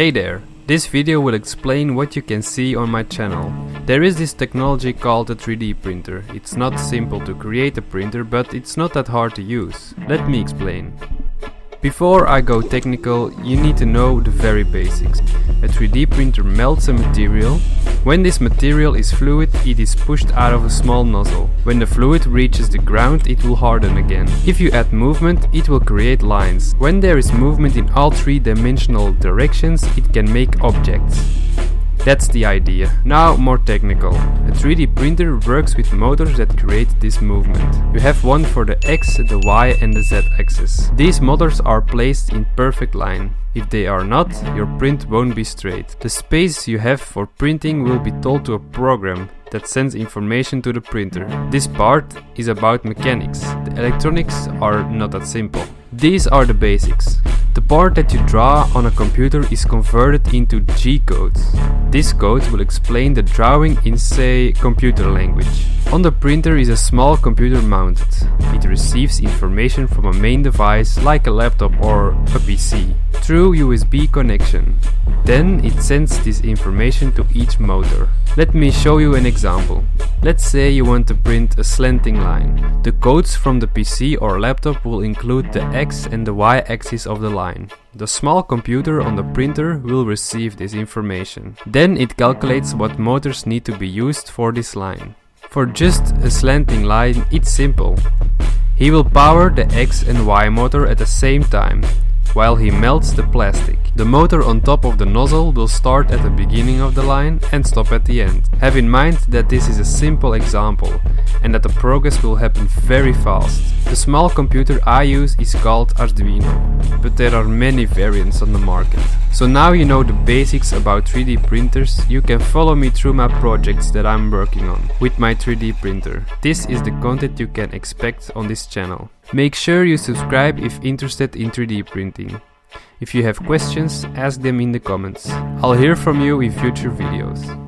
Hey there! This video will explain what you can see on my channel. There is this technology called a 3D printer. It's not simple to create a printer, but it's not that hard to use. Let me explain. Before I go technical, you need to know the very basics. A 3D printer melts a material. When this material is fluid, it is pushed out of a small nozzle. When the fluid reaches the ground, it will harden again. If you add movement, it will create lines. When there is movement in all three-dimensional directions, it can make objects. That's the idea. Now more technical. A 3D printer works with motors that create this movement. You have one for the X, the Y and the Z axis. These motors are placed in perfect line. If they are not, your print won't be straight. The space you have for printing will be told to a program that sends information to the printer. This part is about mechanics. The electronics are not that simple. These are the basics. The part that you draw on a computer is converted into G-codes. This code will explain the drawing in, say, computer language. On the printer is a small computer mounted. It receives information from a main device like a laptop or a PC through USB connection. Then it sends this information to each motor. Let me show you an example. Let's say you want to print a slanting line. The codes from the PC or laptop will include the X and the Y axis of the line. The small computer on the printer will receive this information. Then it calculates what motors need to be used for this line. For just a slanting line, it's simple. He will power the X and Y motor at the same time, while he melts the plastic. The motor on top of the nozzle will start at the beginning of the line and stop at the end. Have in mind that this is a simple example and that the progress will happen very fast. The small computer I use is called Arduino, but there are many variants on the market. So now you know the basics about 3D printers, you can follow me through my projects that I'm working on with my 3D printer. This is the content you can expect on this channel. Make sure you subscribe if interested in 3D printing. If you have questions, ask them in the comments. I'll hear from you in future videos.